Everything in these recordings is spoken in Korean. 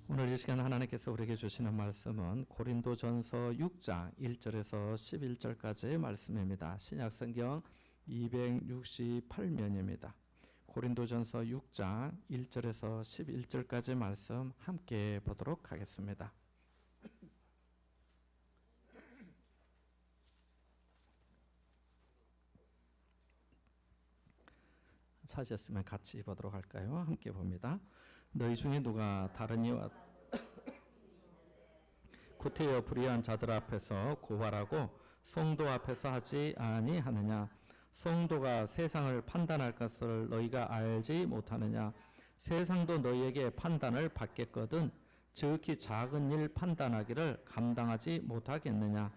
오늘 이 시간 하나님께서 우리에게 주시는 말씀은 고린도전서 6장 1절에서 11절까지의 말씀입니다. 신약성경 268면입니다. 고린도전서 6장 1절에서 11절까지 말씀 함께 보도록 하겠습니다. 찾으셨으면 같이 보도록 할까요? 함께 봅니다. 너희 중에 누가 다른 이와 구태여 불의한 자들 앞에서 고발하고 성도 앞에서 하지 아니하느냐? 성도가 세상을 판단할 것을 너희가 알지 못하느냐? 세상도 너희에게 판단을 받겠거든 지극히 작은 일 판단하기를 감당하지 못하겠느냐?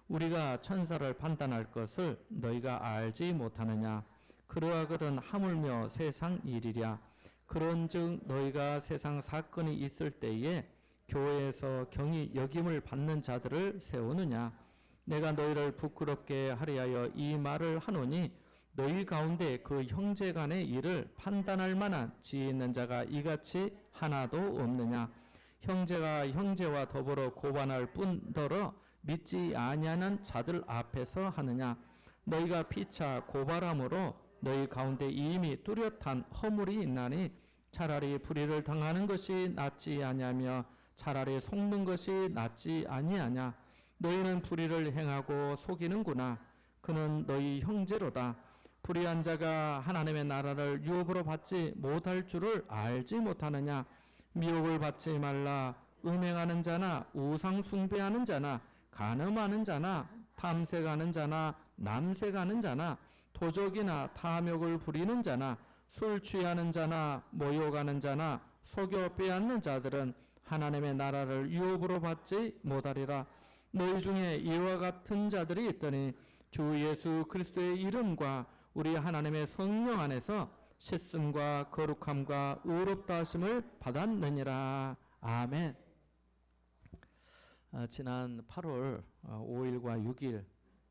우리가 천사를 판단할 것을 너희가 알지 못하느냐? 그러하거든 하물며 세상 일이랴. 그런즉 너희가 세상 사건이 있을 때에 교회에서 경히 여김을 받는 자들을 세우느냐? 내가 너희를 부끄럽게 하리하여 이 말을 하노니 너희 가운데 그 형제 간의 일을 판단할 만한 지혜 있는 자가 이같이 하나도 없느냐? 형제가 형제와 더불어 고반할 뿐더러 믿지 아니하는 자들 앞에서 하느냐? 너희가 피차 고발함으로 너희 가운데 이미 뚜렷한 허물이 있나니 차라리 불의를 당하는 것이 낫지 아니하며 차라리 속는 것이 낫지 아니하냐? 너희는 불의를 행하고 속이는구나. 그는 너희 형제로다. 불의한 자가 하나님의 나라를 유업으로 받지 못할 줄을 알지 못하느냐? 미혹을 받지 말라. 음행하는 자나 우상 숭배하는 자나 간음하는 자나 탐색하는 자나 남색하는 자나 도적이나 탐욕을 부리는 자나 술 취하는 자나 모욕하는 자나 속여 빼앗는 자들은 하나님의 나라를 유업으로 받지 못하리라. 너희 중에 이와 같은 자들이 있더니 주 예수 그리스도의 이름과 우리 하나님의 성령 안에서 씻음과 거룩함과 의롭다 하심을 받았느니라. 아멘. 지난 8월 5일과 6일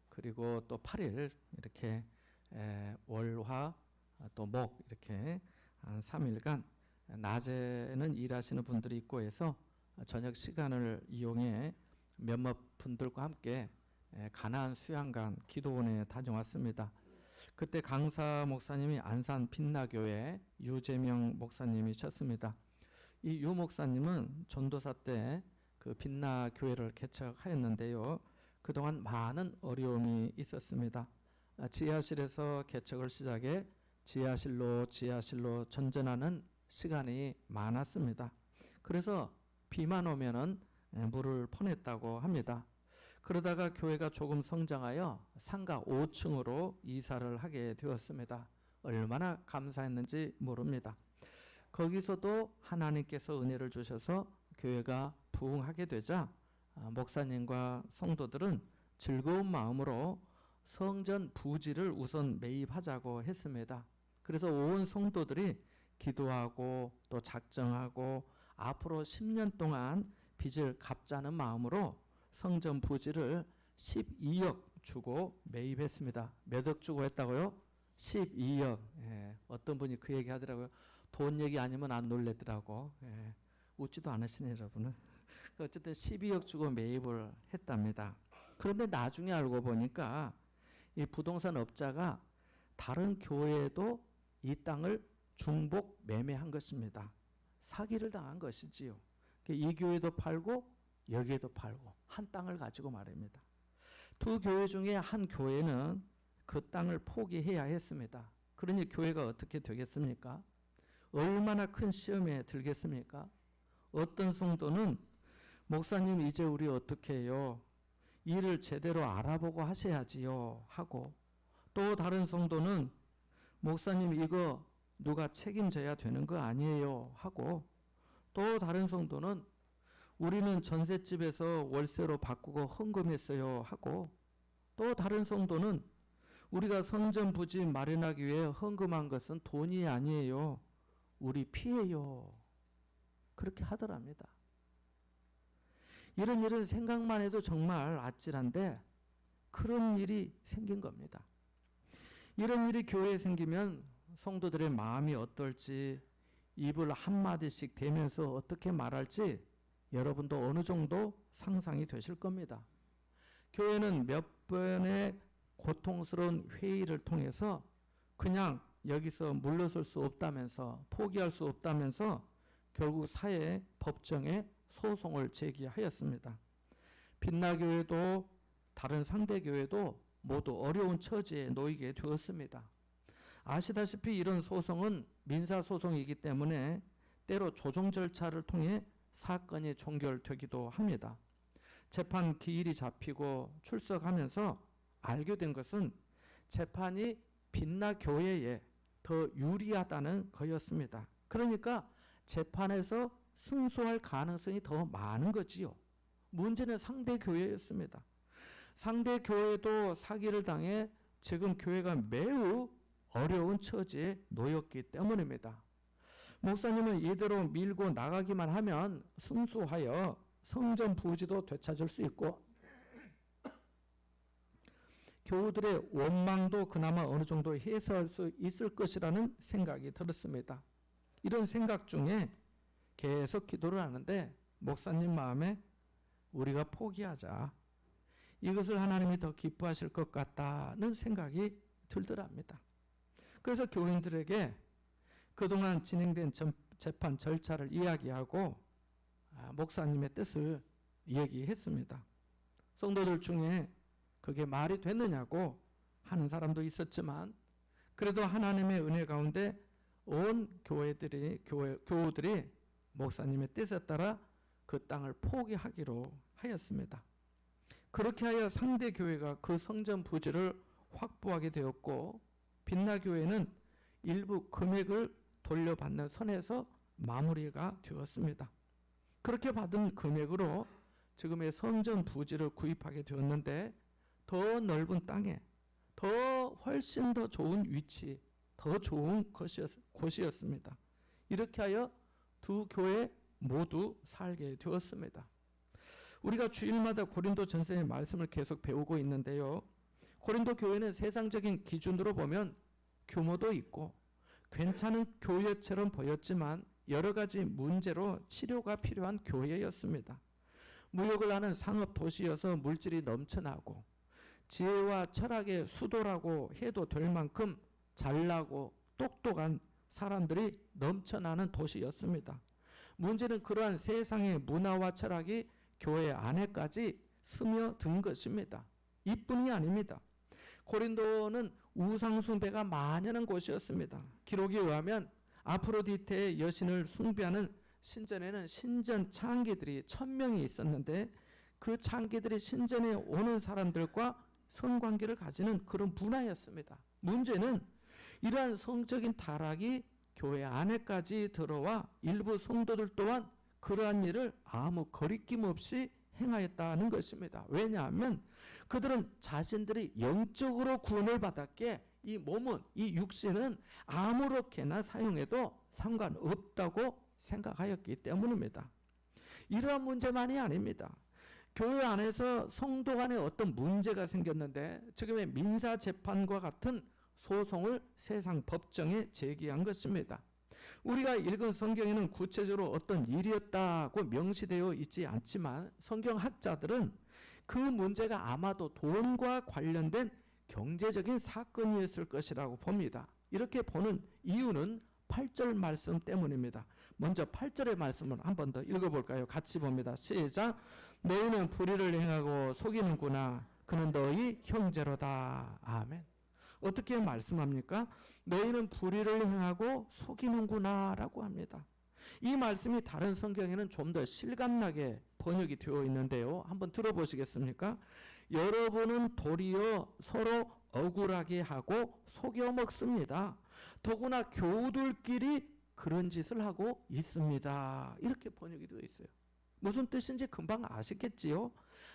그리고 또 8일 이렇게 월화 또 목 이렇게 한 3일간 낮에는 일하시는 분들이 있고 해서 저녁 시간을 이용해 몇몇 분들과 함께 가나안 수양관 기도원에 다녀왔습니다. 그때 강사 목사님이 안산 빛나교회 유재명 목사님이셨습니다. 이 유 목사님은 전도사 때 그 빛나교회를 개척하였는데요. 그동안 많은 어려움이 있었습니다. 지하실에서 개척을 시작해 지하실로 전전하는 시간이 많았습니다. 그래서 비만 오면은 물을 퍼냈다고 합니다. 그러다가 교회가 조금 성장하여 상가 5층으로 이사를 하게 되었습니다. 얼마나 감사했는지 모릅니다. 거기서도 하나님께서 은혜를 주셔서 교회가 부흥하게 되자 목사님과 성도들은 즐거운 마음으로 성전 부지를 우선 매입하자고 했습니다. 그래서 온 성도들이 기도하고 또 작정하고 앞으로 10년 동안 빚을 갚자는 마음으로 성전 부지를 12억 주고 매입했습니다. 몇 억 주고 했다고요? 12억. 어떤 분이 그 얘기 하더라고요. 돈 얘기 아니면 안 놀랬더라고. 웃지도 않으시네 여러분은. 어쨌든 12억 주고 매입을 했답니다. 그런데 나중에 알고 보니까 이 부동산 업자가 다른 교회에도 이 땅을 중복 매매한 것입니다. 사기를 당한 것이지요. 이 교회도 팔고 여기에도 팔고 한 땅을 가지고 말입니다. 두 교회 중에 한 교회는 그 땅을 포기해야 했습니다. 그러니 교회가 어떻게 되겠습니까? 얼마나 큰 시험에 들겠습니까? 어떤 성도는 목사님 이제 우리 어떻게 해요? 일을 제대로 알아보고 하셔야지요 하고, 또 다른 성도는 목사님 이거 누가 책임져야 되는 거 아니에요 하고, 또 다른 성도는 우리는 전셋집에서 월세로 바꾸고 헌금했어요 하고, 또 다른 성도는 우리가 성전 부지 마련하기 위해 헌금한 것은 돈이 아니에요. 우리 피해요. 그렇게 하더랍니다. 이런 일은 생각만 해도 정말 아찔한데 그런 일이 생긴 겁니다. 이런 일이 교회에 생기면 성도들의 마음이 어떨지, 입을 한마디씩 대면서 어떻게 말할지 여러분도 어느 정도 상상이 되실 겁니다. 교회는 몇 번의 고통스러운 회의를 통해서 그냥 여기서 물러설 수 없다면서, 포기할 수 없다면서 결국 사회 법정에 소송을 제기하였습니다. 빛나교회도 다른 상대교회도 모두 어려운 처지에 놓이게 되었습니다. 아시다시피 이런 소송은 민사소송이기 때문에 때로 조정 절차를 통해 사건이 종결되기도 합니다. 재판 기일이 잡히고 출석하면서 알게 된 것은 재판이 빛나교회에 더 유리하다는 거였습니다. 그러니까 재판에서 승소할 가능성이 더 많은 거지요. 문제는 상대 교회였습니다. 상대 교회도 사기를 당해 지금 교회가 매우 어려운 처지에 놓였기 때문입니다. 목사님은 이대로 밀고 나가기만 하면 승소하여 성전 부지도 되찾을 수 있고 교우들의 원망도 그나마 어느 정도 해소할 수 있을 것이라는 생각이 들었습니다. 이런 생각 중에 계속 기도를 하는데 목사님 마음에 우리가 포기하자. 이것을 하나님이 더 기뻐하실 것 같다는 생각이 들더랍니다. 그래서 교인들에게 그동안 진행된 재판 절차를 이야기하고 목사님의 뜻을 얘기했습니다. 성도들 중에 그게 말이 됐느냐고 하는 사람도 있었지만 그래도 하나님의 은혜 가운데 온 교우들이 목사님의 뜻에 따라 그 땅을 포기하기로 하였습니다. 그렇게 하여 상대 교회가 그 성전 부지를 확보하게 되었고 빛나교회는 일부 금액을 돌려받는 선에서 마무리가 되었습니다. 그렇게 받은 금액으로 지금의 성전 부지를 구입하게 되었는데 더 넓은 땅에 더 훨씬 더 좋은 위치, 더 좋은 곳이었습니다. 이렇게 하여 두 교회 모두 살게 되었습니다. 우리가 주일마다 고린도 전서의 말씀을 계속 배우고 있는데요. 고린도 교회는 세상적인 기준으로 보면 규모도 있고 괜찮은 교회처럼 보였지만 여러 가지 문제로 치료가 필요한 교회였습니다. 무역을 하는 상업 도시여서 물질이 넘쳐나고 지혜와 철학의 수도라고 해도 될 만큼 잘나고 똑똑한 사람들이 넘쳐나는 도시였습니다. 문제는 그러한 세상의 문화와 철학이 교회 안에까지 스며든 것입니다. 이뿐이 아닙니다. 고린도는 우상숭배가 만연한 곳이었습니다. 기록에 의하면 아프로디테의 여신을 숭배하는 신전에는 신전 창기들이 1000명이 있었는데 그 창기들이 신전에 오는 사람들과 성관계를 가지는 그런 문화였습니다. 문제는 이러한 성적인 타락이 교회 안에까지 들어와 일부 성도들 또한 그러한 일을 아무 거리낌 없이 행하였다는 것입니다. 왜냐하면 그들은 자신들이 영적으로 구원을 받았기에 이 몸은, 이 육신은 아무렇게나 사용해도 상관없다고 생각하였기 때문입니다. 이러한 문제만이 아닙니다. 교회 안에서 성도 간에 어떤 문제가 생겼는데 지금의 민사재판과 같은 소송을 세상 법정에 제기한 것입니다. 우리가 읽은 성경에는 구체적으로 어떤 일이었다고 명시되어 있지 않지만 성경학자들은 그 문제가 아마도 돈과 관련된 경제적인 사건이었을 것이라고 봅니다. 이렇게 보는 이유는 8절 말씀 때문입니다. 먼저 8절의 말씀을 한 번 더 읽어볼까요? 같이 봅니다. 시작. 너희는 불의를 행하고 속이는구나. 그는 너희 형제로다. 아멘. 어떻게 말씀합니까? 너희는 불의를 행하고 속이는구나 라고 합니다. 이 말씀이 다른 성경에는 좀 더 실감나게 번역이 되어 있는데요. 한번 들어보시겠습니까? 여러분은 도리어 서로 억울하게 하고 속여 먹습니다. 더구나 교우들끼리 그런 짓을 하고 있습니다. 이렇게 번역이 되어 있어요. 무슨 뜻인지 금방 아시겠지요?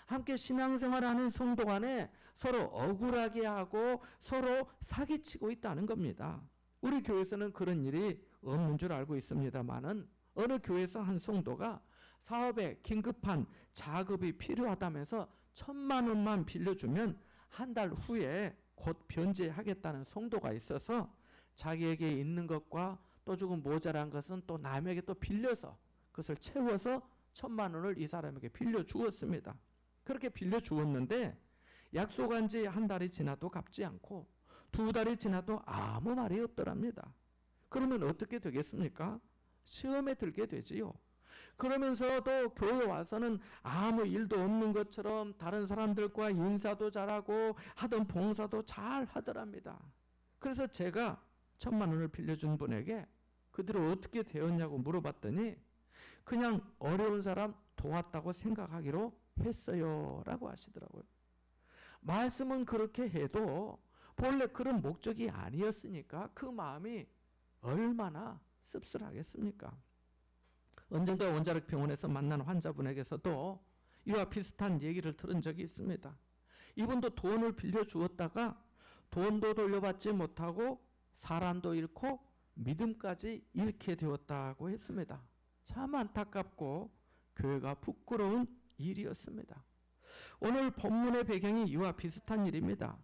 함께 신앙생활하는 성도 간에 서로 억울하게 하고 서로 사기치고 있다는 겁니다. 우리 교회에서는 그런 일이 없는 줄 알고 있습니다만은 어느 교회에서 한 성도가 사업에 긴급한 자금이 필요하다면서 1000만 원만 빌려주면 한 달 후에 곧 변제하겠다는 성도가 있어서 자기에게 있는 것과 또 조금 모자란 것은 또 남에게 또 빌려서 그것을 채워서 1,000만 원을 이 사람에게 빌려 주었습니다. 그렇게 빌려 주었는데 약속한 지 한 달이 지나도 갚지 않고 2달이 지나도 아무 말이 없더랍니다. 그러면 어떻게 되겠습니까? 시험에 들게 되지요. 그러면서도 교회 와서는 아무 일도 없는 것처럼 다른 사람들과 인사도 잘하고 하던 봉사도 잘 하더랍니다. 그래서 제가 1,000만 원을 빌려준 분에게 그대로 어떻게 되었냐고 물어봤더니 그냥 어려운 사람 도왔다고 생각하기로 했어요 라고 하시더라고요. 말씀은 그렇게 해도 본래 그런 목적이 아니었으니까 그 마음이 얼마나 씁쓸하겠습니까? 언젠가 원자력 병원에서 만난 환자분에게서도 이와 비슷한 얘기를 들은 적이 있습니다. 이분도 돈을 빌려 주었다가 돈도 돌려받지 못하고 사람도 잃고 믿음까지 잃게 되었다고 했습니다. 참 안타깝고 교회가 부끄러운 일이었습니다. 오늘 본문의 배경이 이와 비슷한 일입니다.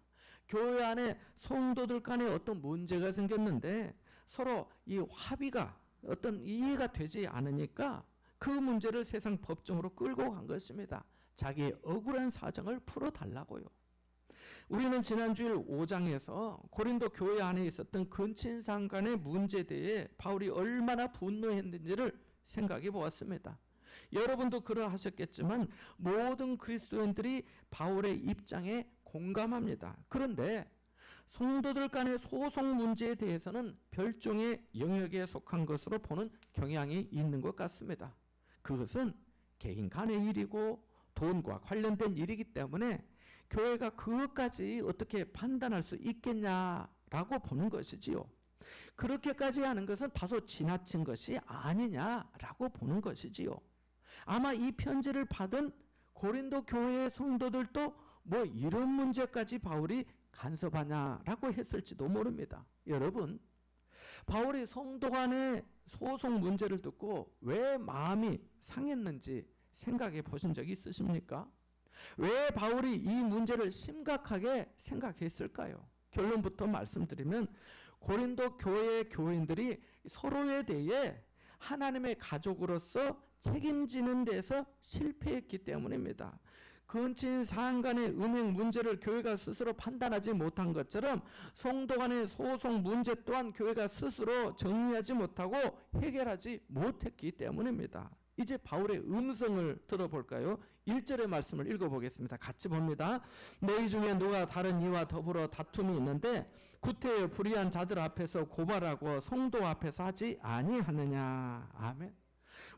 교회 안에 성도들 간에 어떤 문제가 생겼는데 서로 이 합의가 어떤 이해가 되지 않으니까 그 문제를 세상 법정으로 끌고 간 것입니다. 자기의 억울한 사정을 풀어달라고요. 우리는 지난주일 5장에서 고린도 교회 안에 있었던 근친상 간의 문제에 대해 바울이 얼마나 분노했는지를 생각해 보았습니다. 여러분도 그러하셨겠지만 모든 그리스도인들이 바울의 입장에 공감합니다. 그런데 성도들 간의 소송 문제에 대해서는 별종의 영역에 속한 것으로 보는 경향이 있는 것 같습니다. 그것은 개인 간의 일이고 돈과 관련된 일이기 때문에 교회가 그것까지 어떻게 판단할 수 있겠냐라고 보는 것이지요. 그렇게까지 하는 것은 다소 지나친 것이 아니냐라고 보는 것이지요. 아마 이 편지를 받은 고린도 교회의 성도들도 뭐 이런 문제까지 바울이 간섭하냐라고 했을지도 모릅니다. 여러분, 바울이 성도 간의 소송 문제를 듣고 왜 마음이 상했는지 생각해 보신 적이 있으십니까? 왜 바울이 이 문제를 심각하게 생각했을까요? 결론부터 말씀드리면 고린도 교회의 교인들이 서로에 대해 하나님의 가족으로서 책임지는 데서 실패했기 때문입니다. 근친 사안 간의 음행 문제를 교회가 스스로 판단하지 못한 것처럼 성도 간의 소송 문제 또한 교회가 스스로 정리하지 못하고 해결하지 못했기 때문입니다. 이제 바울의 음성을 들어볼까요? 1절의 말씀을 읽어보겠습니다. 같이 봅니다. 너희 중에 누가 다른 이와 더불어 다툼이 있는데 구태여 불의한 자들 앞에서 고발하고 성도 앞에서 하지 아니하느냐. 아멘.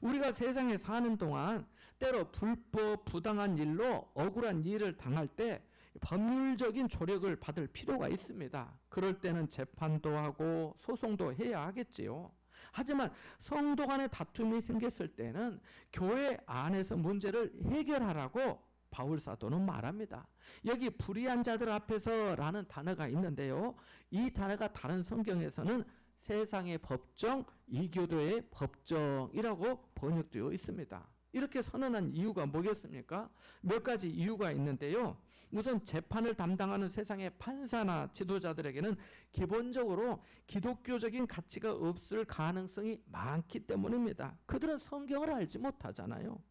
우리가 세상에 사는 동안 때로 불법 부당한 일로 억울한 일을 당할 때 법률적인 조력을 받을 필요가 있습니다. 그럴 때는 재판도 하고 소송도 해야 하겠지요. 하지만 성도 간의 다툼이 생겼을 때는 교회 안에서 문제를 해결하라고 바울 사도는 말합니다. 여기 불의한 자들 앞에서라는 단어가 있는데요. 이 단어가 다른 성경에서는 세상의 법정, 이교도의 법정이라고 번역되어 있습니다. 이렇게 선언한 이유가 뭐겠습니까? 몇 가지 이유가 있는데요. 우선 재판을 담당하는 세상의 판사나 지도자들에게는 기본적으로 기독교적인 가치가 없을 가능성이 많기 때문입니다. 그들은 성경을 알지 못하잖아요.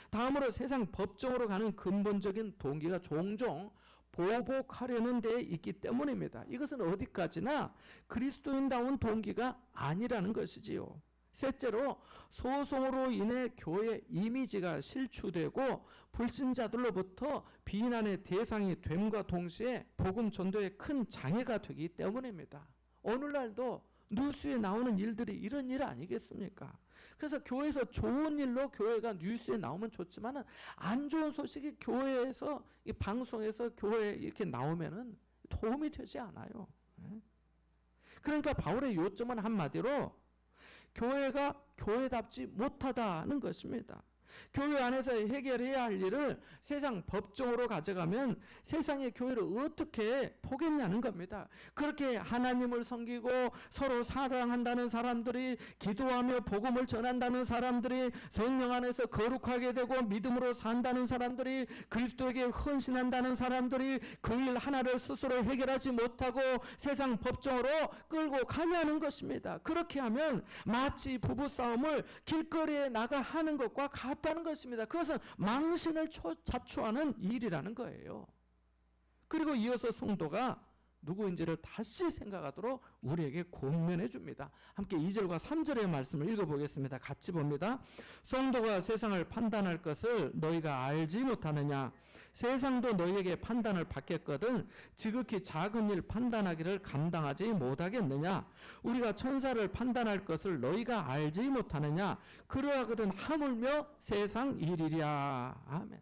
다음으로 세상 법정으로 가는 근본적인 동기가 종종 보복하려는 데 있기 때문입니다. 이것은 어디까지나 그리스도인다운 동기가 아니라는 것이지요. 셋째로 소송으로 인해 교회 이미지가 실추되고 불신자들로부터 비난의 대상이 됨과 동시에 복음 전도에 큰 장애가 되기 때문입니다. 오늘날도 뉴스에 나오는 일들이 이런 일 아니겠습니까? 그래서 교회에서 좋은 일로 교회가 뉴스에 나오면 좋지만은 안 좋은 소식이 교회에서 이 방송에서 교회에 이렇게 나오면은 도움이 되지 않아요. 그러니까 바울의 요점은 한마디로 교회가 교회답지 못하다는 것입니다. 교회 안에서 해결해야 할 일을 세상 법정으로 가져가면 세상의 교회를 어떻게 보겠냐는 겁니다. 그렇게 하나님을 섬기고 서로 사랑한다는 사람들이, 기도하며 복음을 전한다는 사람들이, 성령 안에서 거룩하게 되고 믿음으로 산다는 사람들이, 그리스도에게 헌신한다는 사람들이 그 일 하나를 스스로 해결하지 못하고 세상 법정으로 끌고 가냐는 것입니다. 그렇게 하면 마치 부부싸움을 길거리에 나가 하는 것과 같다는 것입니다. 그것은 망신을 자초하는 일이라는 거예요. 그리고 이어서 성도가 누구인지를 다시 생각하도록 우리에게 권면해 줍니다. 함께 2절과 3절의 말씀을 읽어보겠습니다. 같이 봅니다. 성도가 세상을 판단할 것을 너희가 알지 못하느냐? 세상도 너희에게 판단을 받겠거든 지극히 작은 일 판단하기를 감당하지 못하겠느냐? 우리가 천사를 판단할 것을 너희가 알지 못하느냐? 그러하거든 하물며 세상 일이랴. 아멘.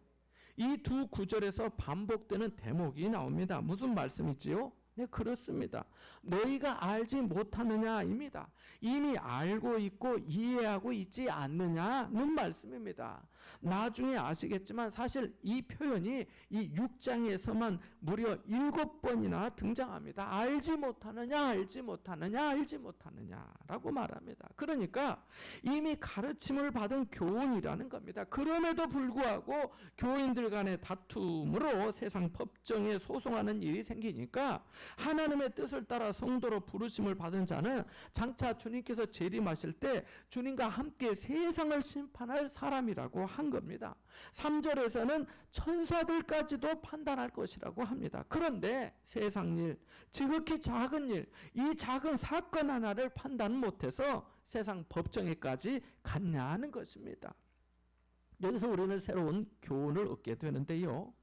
이 두 구절에서 반복되는 대목이 나옵니다. 무슨 말씀이지요? 네, 그렇습니다. 너희가 알지 못하느냐입니다. 이미 알고 있고 이해하고 있지 않느냐는 말씀입니다. 나중에 아시겠지만 사실 이 표현이 이 6장에서만 무려 7번이나 등장합니다. 알지 못하느냐, 알지 못하느냐, 알지 못하느냐라고 말합니다. 그러니까 이미 가르침을 받은 교훈이라는 겁니다. 그럼에도 불구하고 교인들 간의 다툼으로 세상 법정에 소송하는 일이 생기니까 하나님의 뜻을 따라 성도로 부르심을 받은 자는 장차 주님께서 재림하실 때 주님과 함께 세상을 심판할 사람이라고 한 겁니다. 3절에서는 천사들까지도 판단할 것이라고 합니다. 그런데 세상 일, 지극히 작은 일, 이 작은 사건 하나를 판단 못해서 세상 법정에까지 갔냐는 것입니다. 여기서 우리는 새로운 교훈을 얻게 되는데요.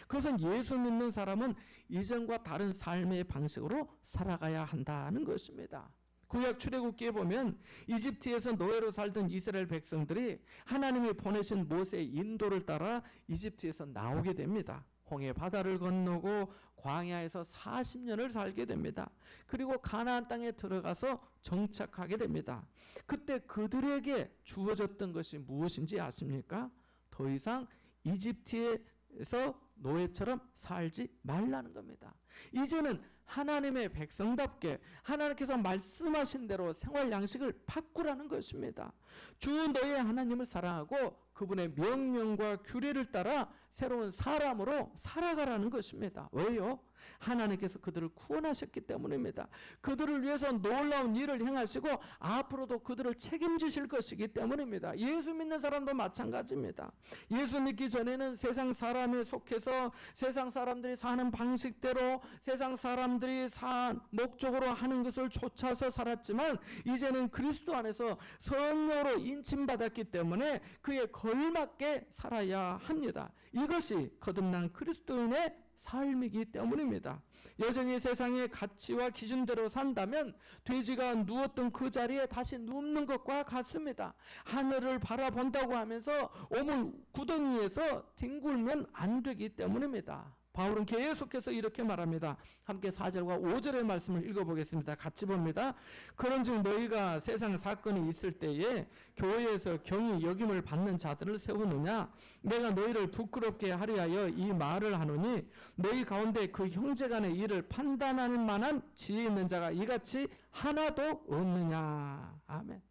그것은 예수 믿는 사람은 이전과 다른 삶의 방식으로 살아가야 한다는 것입니다. 구약 출애굽기에 보면 이집트에서 노예로 살던 이스라엘 백성들이 하나님이 보내신 모세의 인도를 따라 이집트에서 나오게 됩니다. 홍해 바다를 건너고 광야에서 40년을 살게 됩니다. 그리고 가나안 땅에 들어가서 정착하게 됩니다. 그때 그들에게 주어졌던 것이 무엇인지 아십니까? 더 이상 이집트에서 노예처럼 살지 말라는 겁니다. 이제는 하나님의 백성답게 하나님께서 말씀하신 대로 생활 양식을 바꾸라는 것입니다. 주 너의 하나님을 사랑하고 그분의 명령과 규례를 따라 새로운 사람으로 살아가라는 것입니다. 왜요? 하나님께서 그들을 구원하셨기 때문입니다. 그들을 위해서 놀라운 일을 행하시고 앞으로도 그들을 책임지실 것이기 때문입니다. 예수 믿는 사람도 마찬가지입니다. 예수 믿기 전에는 세상 사람에 속해서 세상 사람들이 사는 방식대로 세상 사람들이 산 목적으로 하는 것을 좇아서 살았지만 이제는 그리스도 안에서 성령으로 인침받았기 때문에 그에 걸맞게 살아야 합니다. 이것이 거듭난 그리스도인의 삶이기 때문입니다. 여전히 세상의 가치와 기준대로 산다면 돼지가 누웠던 그 자리에 다시 눕는 것과 같습니다. 하늘을 바라본다고 하면서 오물 구덩이에서 뒹굴면 안 되기 때문입니다. 바울은 계속해서 이렇게 말합니다. 함께 4절과 5절의 말씀을 읽어보겠습니다. 같이 봅니다. 그런즉 너희가 세상 사건이 있을 때에 교회에서 경히 여김을 받는 자들을 세우느냐? 내가 너희를 부끄럽게 하려 하여 이 말을 하노니 너희 가운데 그 형제간의 일을 판단할 만한 지혜 있는 자가 이같이 하나도 없느냐? 아멘.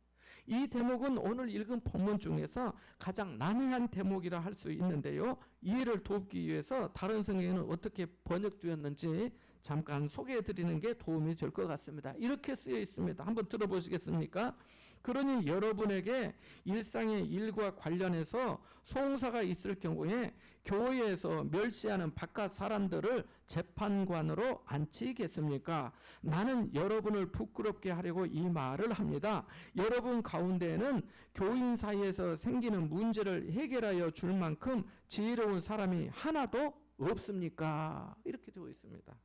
이 대목은 오늘 읽은 본문 중에서 가장 난해한 대목이라 할 수 있는데요. 이해를 돕기 위해서 다른 성경에는 어떻게 번역되었는지 잠깐 소개해 드리는 게 도움이 될 것 같습니다. 이렇게 쓰여 있습니다. 한번 들어보시겠습니까? 그러니 여러분에게 일상의 일과 관련해서 송사가 있을 경우에 교회에서 멸시하는 바깥 사람들을 재판관으로 앉히겠습니까? 나는 여러분을 부끄럽게 하려고 이 말을 합니다. 여러분 가운데에는 교인 사이에서 생기는 문제를 해결하여 줄 만큼 지혜로운 사람이 하나도 없습니까? 이렇게 되어 있습니다.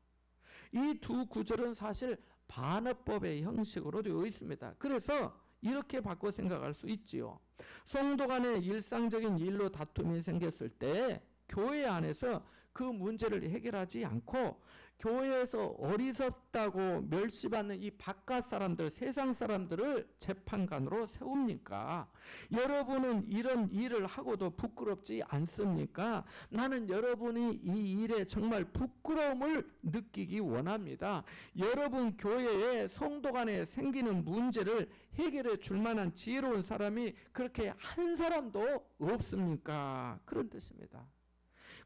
이 두 구절은 사실 반어법의 형식으로 되어 있습니다. 그래서 이렇게 바꿔 생각할 수 있지요. 성도 간의 일상적인 일로 다툼이 생겼을 때 교회 안에서 그 문제를 해결하지 않고 교회에서 어리석다고 멸시받는 이 바깥 사람들, 세상 사람들을 재판관으로 세웁니까? 여러분은 이런 일을 하고도 부끄럽지 않습니까? 나는 여러분이 이 일에 정말 부끄러움을 느끼기 원합니다. 여러분 교회에 성도 간에 생기는 문제를 해결해 줄 만한 지혜로운 사람이 그렇게 한 사람도 없습니까? 그런 뜻입니다.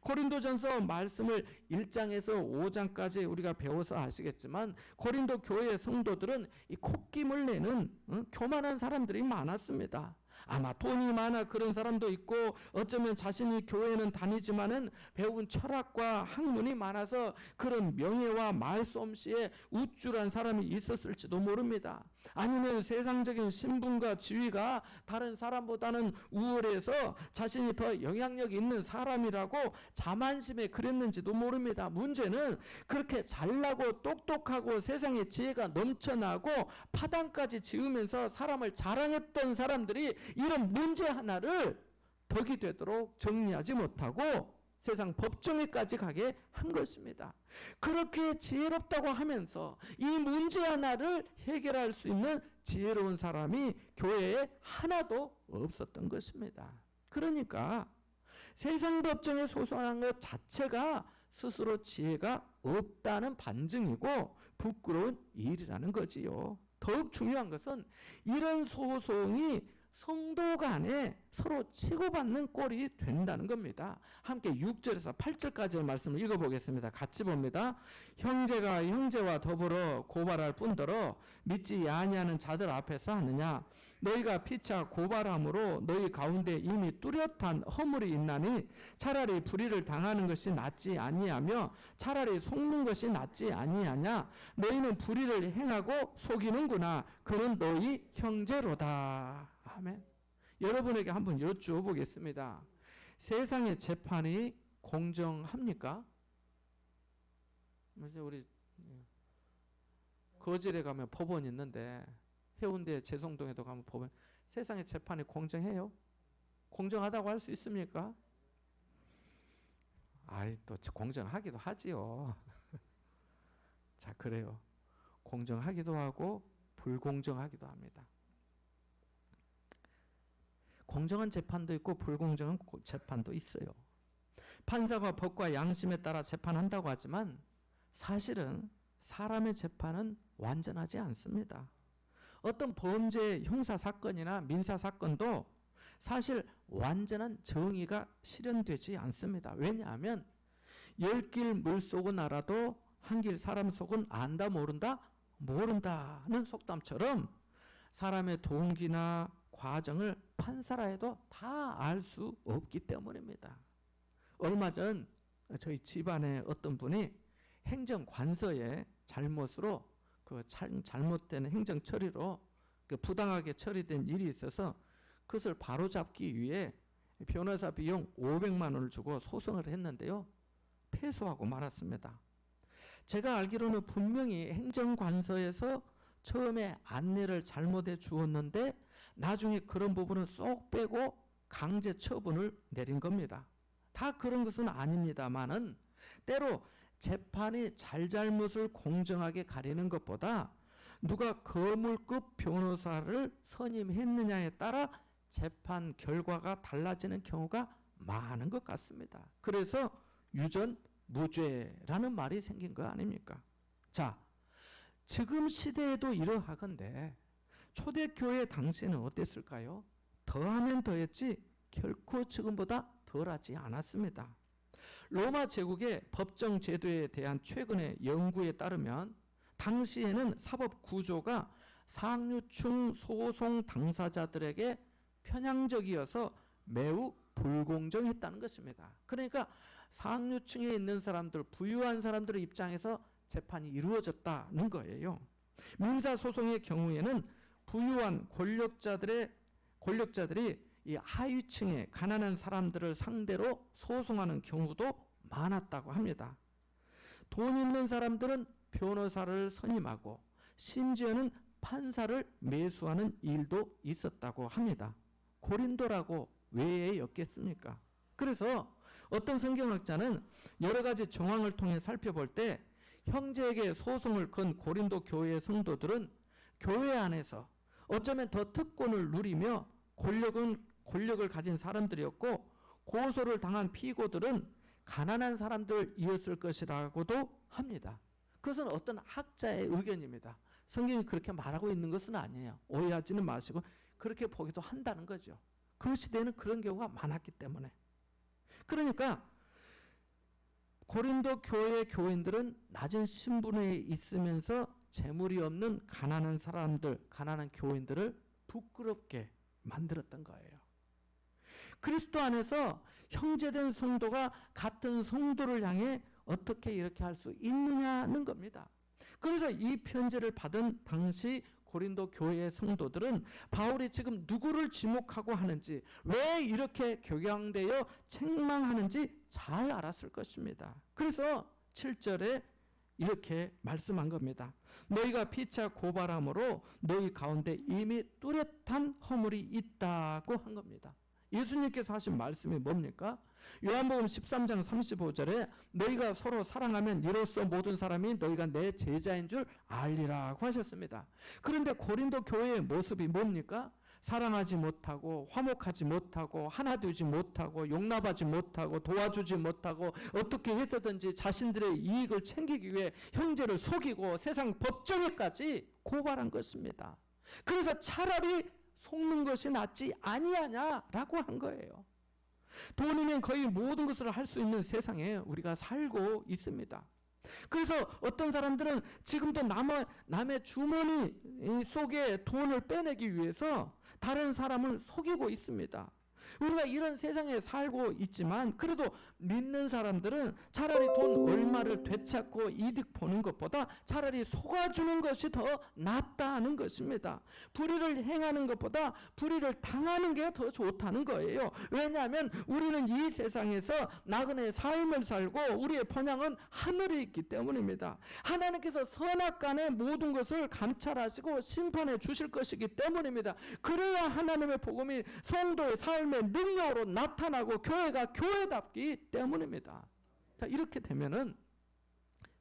고린도전서 말씀을 1장에서 5장까지 우리가 배워서 아시겠지만 고린도 교회 성도들은 이 콧김을 내는 교만한 사람들이 많았습니다. 아마 돈이 많아 그런 사람도 있고 어쩌면 자신이 교회는 다니지만은 배운 철학과 학문이 많아서 그런 명예와 말솜씨에 우쭐한 사람이 있었을지도 모릅니다. 아니면 세상적인 신분과 지위가 다른 사람보다는 우월해서 자신이 더 영향력 있는 사람이라고 자만심에 그랬는지도 모릅니다. 문제는 그렇게 잘나고 똑똑하고 세상에 지혜가 넘쳐나고 파당까지 지으면서 사람을 자랑했던 사람들이 이런 문제 하나를 덕이 되도록 정리하지 못하고 세상 법정에까지 가게 한 것입니다. 그렇게 지혜롭다고 하면서 이 문제 하나를 해결할 수 있는 지혜로운 사람이 교회에 하나도 없었던 것입니다. 그러니까 세상 법정에 소송한 것 자체가 스스로 지혜가 없다는 반증이고 부끄러운 일이라는 거지요. 더욱 중요한 것은 이런 소송이 성도 간에 서로 치고받는 꼴이 된다는 겁니다. 함께 6절에서 8절까지의 말씀을 읽어보겠습니다. 같이 봅니다. 형제가 형제와 더불어 고발할 뿐더러 믿지 아니하는 자들 앞에서 하느냐? 너희가 피차 고발함으로 너희 가운데 이미 뚜렷한 허물이 있나니 차라리 불의를 당하는 것이 낫지 아니하며 차라리 속는 것이 낫지 아니하냐? 너희는 불의를 행하고 속이는구나. 그는 너희 형제로다. 아멘. 여러분에게 한번 여쭈어보겠습니다. 세상의 재판이 공정합니까? 우리 거질에 가면 법원이 있는데 해운대 재성동에도 가면 법원, 세상의 재판이 공정해요? 공정하다고 할 수 있습니까? 아이, 또 공정하기도 하지요. 자, 그래요. 공정하기도 하고 불공정하기도 합니다. 공정한 재판도 있고 불공정한 재판도 있어요. 판사가 법과 양심에 따라 재판한다고 하지만 사실은 사람의 재판은 완전하지 않습니다. 어떤 범죄 형사 사건이나 민사 사건도 사실 완전한 정의가 실현되지 않습니다. 왜냐하면 열 길 물속은 알아도 한 길 사람 속은 안다 모른다 모른다는 속담처럼 사람의 동기나 과정을 판사라 해도 다 알 수 없기 때문입니다. 얼마 전 저희 집안에 어떤 분이 행정관서의 잘못으로 그 잘못된 행정 처리로 그 부당하게 처리된 일이 있어서 그것을 바로잡기 위해 변호사 비용 500만 원을 주고 소송을 했는데요. 패소하고 말았습니다. 제가 알기로는 분명히 행정관서에서 처음에 안내를 잘못해 주었는데 나중에 그런 부분은 쏙 빼고 강제 처분을 내린 겁니다. 다 그런 것은 아닙니다만은 때로 재판이 잘잘못을 공정하게 가리는 것보다 누가 거물급 변호사를 선임했느냐에 따라 재판 결과가 달라지는 경우가 많은 것 같습니다. 그래서 유전 무죄라는 말이 생긴 거 아닙니까? 자, 지금 시대에도 이러하건대 초대교회 당시에는 어땠을까요? 더하면 더했지 결코 지금보다 덜하지 않았습니다. 로마 제국의 법정 제도에 대한 최근의 연구에 따르면 당시에는 사법 구조가 상류층 소송 당사자들에게 편향적이어서 매우 불공정했다는 것입니다. 그러니까 상류층에 있는 사람들, 부유한 사람들의 입장에서 재판이 이루어졌다는 거예요. 민사소송의 경우에는 부유한 권력자들이 이 하위층의 가난한 사람들을 상대로 소송하는 경우도 많았다고 합니다. 돈 있는 사람들은 변호사를 선임하고 심지어는 판사를 매수하는 일도 있었다고 합니다. 고린도라고 왜 였겠습니까? 그래서 어떤 성경학자는 여러 가지 정황을 통해 살펴볼 때 형제에게 소송을 건 고린도 교회의 성도들은 교회 안에서 어쩌면 더 특권을 누리며 권력을 가진 사람들이었고, 고소를 당한 피고들은 가난한 사람들이었을 것이라고도 합니다. 그것은 어떤 학자의 의견입니다. 성경이 그렇게 말하고 있는 것은 아니에요. 오해하지는 마시고 그렇게 보기도 한다는 거죠. 그 시대에는 그런 경우가 많았기 때문에. 그러니까 고린도 교회의 교인들은 낮은 신분에 있으면서 재물이 없는 가난한 사람들, 가난한 교인들을 부끄럽게 만들었던 거예요. 그리스도 안에서 형제된 성도가 같은 성도를 향해 어떻게 이렇게 할 수 있느냐는 겁니다. 그래서 이 편지를 받은 당시 고린도 교회의 성도들은 바울이 지금 누구를 지목하고 하는지, 왜 이렇게 격양되어 책망하는지 잘 알았을 것입니다. 그래서 7절에 이렇게 말씀한 겁니다. 너희가 피차 고발함으로 너희 가운데 이미 뚜렷한 허물이 있다고 한 겁니다. 예수님께서 하신 말씀이 뭡니까? 요한복음 13장 35절에 너희가 서로 사랑하면 이로써 모든 사람이 너희가 내 제자인 줄 알리라고 하셨습니다. 그런데 고린도 교회의 모습이 뭡니까? 사랑하지 못하고 화목하지 못하고 하나 되지 못하고 용납하지 못하고 도와주지 못하고 어떻게 해서든지 자신들의 이익을 챙기기 위해 형제를 속이고 세상 법정에까지 고발한 것입니다. 그래서 차라리 속는 것이 낫지 아니하냐라고 한 거예요. 돈이면 거의 모든 것을 할 수 있는 세상에 우리가 살고 있습니다. 그래서 어떤 사람들은 지금도 남의 주머니 속에 돈을 빼내기 위해서 다른 사람을 속이고 있습니다. 우리가 이런 세상에 살고 있지만 그래도 믿는 사람들은 차라리 돈 얼마를 되찾고 이득 보는 것보다 차라리 속아주는 것이 더 낫다는 것입니다. 불의를 행하는 것보다 불의를 당하는 게 더 좋다는 거예요. 왜냐하면 우리는 이 세상에서 나그네 삶을 살고 우리의 본향은 하늘에 있기 때문입니다. 하나님께서 선악간의 모든 것을 감찰하시고 심판해 주실 것이기 때문입니다. 그래야 하나님의 복음이 성도의 삶에 능력으로 나타나고 교회가 교회답기 때문입니다. 자, 이렇게 되면은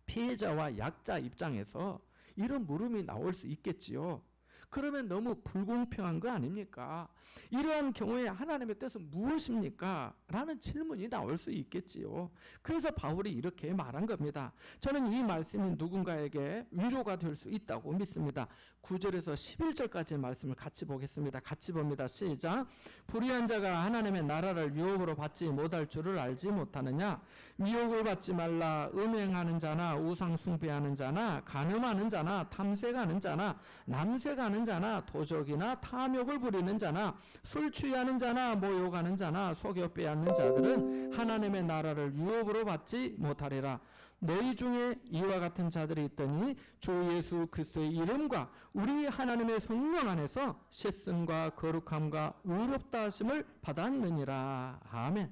피해자와 약자 입장에서 이런 물음이 나올 수 있겠지요. 그러면 너무 불공평한 거 아닙니까? 이러한 경우에 하나님의 뜻은 무엇입니까? 라는 질문이 나올 수 있겠지요. 그래서 바울이 이렇게 말한 겁니다. 저는 이 말씀이 누군가에게 위로가 될 수 있다고 믿습니다. 9절에서 11절까지의 말씀을 같이 보겠습니다. 같이 봅니다. 시작. 불의한 자가 하나님의 나라를 유업으로 받지 못할 줄을 알지 못하느냐? 미혹을 받지 말라. 음행하는 자나 우상 숭배하는 자나 간음하는 자나 탐색하는 자나 남색하는 자나 도적이나 탐욕을 부리는 자나 술 취하는 자나 모욕하는 자나 속여 빼앗는 자들은 하나님의 나라를 유업으로 받지 못하리라. 너희 중에 이와 같은 자들이 있더니 주 예수 그리스도의 이름과 우리 하나님의 성령 안에서 씻음과 거룩함과 의롭다 하심을 받았느니라. 아멘.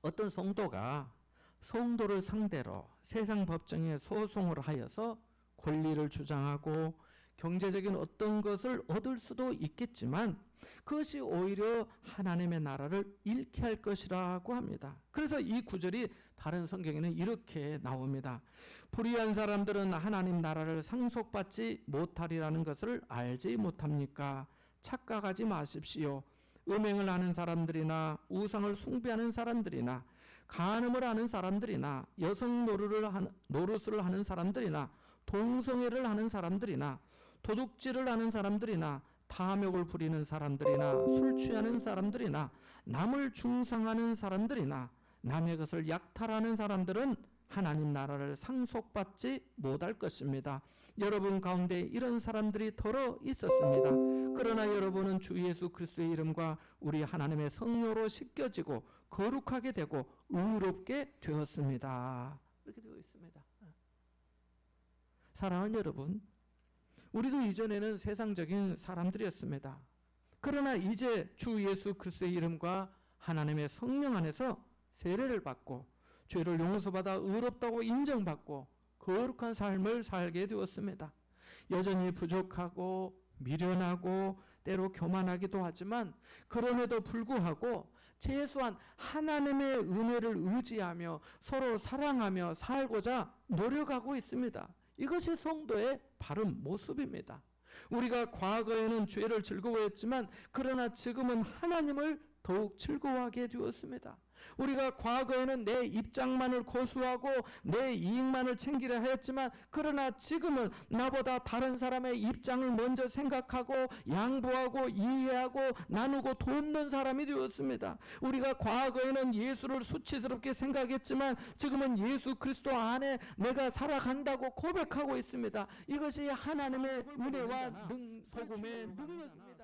어떤 성도가 성도를 상대로 세상 법정에 소송을 하여서 권리를 주장하고 경제적인 어떤 것을 얻을 수도 있겠지만 그것이 오히려 하나님의 나라를 잃게 할 것이라고 합니다. 그래서 이 구절이 다른 성경에는 이렇게 나옵니다. 불의한 사람들은 하나님 나라를 상속받지 못하리라는 것을 알지 못합니까? 착각하지 마십시오. 음행을 하는 사람들이나 우상을 숭배하는 사람들이나 간음을 하는 사람들이나 여성 노릇을 하는 사람들이나 동성애를 하는 사람들이나 도둑질을 하는 사람들이나 탐욕을 부리는 사람들이나 술 취하는 사람들이나 남을 중상하는 사람들이나 남의 것을 약탈하는 사람들은 하나님 나라를 상속받지 못할 것입니다. 여러분 가운데 이런 사람들이 더러 있었습니다. 그러나 여러분은 주 예수 그리스도의 이름과 우리 하나님의 성령으로 씻겨지고 거룩하게 되고 의롭게 되었습니다. 이렇게 되어 있습니다. 사랑하는 여러분, 우리도 이전에는 세상적인 사람들이었습니다. 그러나 이제 주 예수 그리스도의 이름과 하나님의 성령 안에서 세례를 받고 죄를 용서받아 의롭다고 인정받고 거룩한 삶을 살게 되었습니다. 여전히 부족하고 미련하고 때로 교만하기도 하지만 그럼에도 불구하고 최소한 하나님의 은혜를 의지하며 서로 사랑하며 살고자 노력하고 있습니다. 이것이 성도의 바른 모습입니다. 우리가 과거에는 죄를 즐거워했지만 그러나 지금은 하나님을 더욱 즐거워하게 되었습니다. 우리가 과거에는 내 입장만을 고수하고 내 이익만을 챙기려 했지만 그러나 지금은 나보다 다른 사람의 입장을 먼저 생각하고 양보하고 이해하고 나누고 돕는 사람이 되었습니다. 우리가 과거에는 예수를 수치스럽게 생각했지만 지금은 예수 그리스도 안에 내가 살아간다고 고백하고 있습니다. 이것이 하나님의 은혜와 복음의 능력입니다.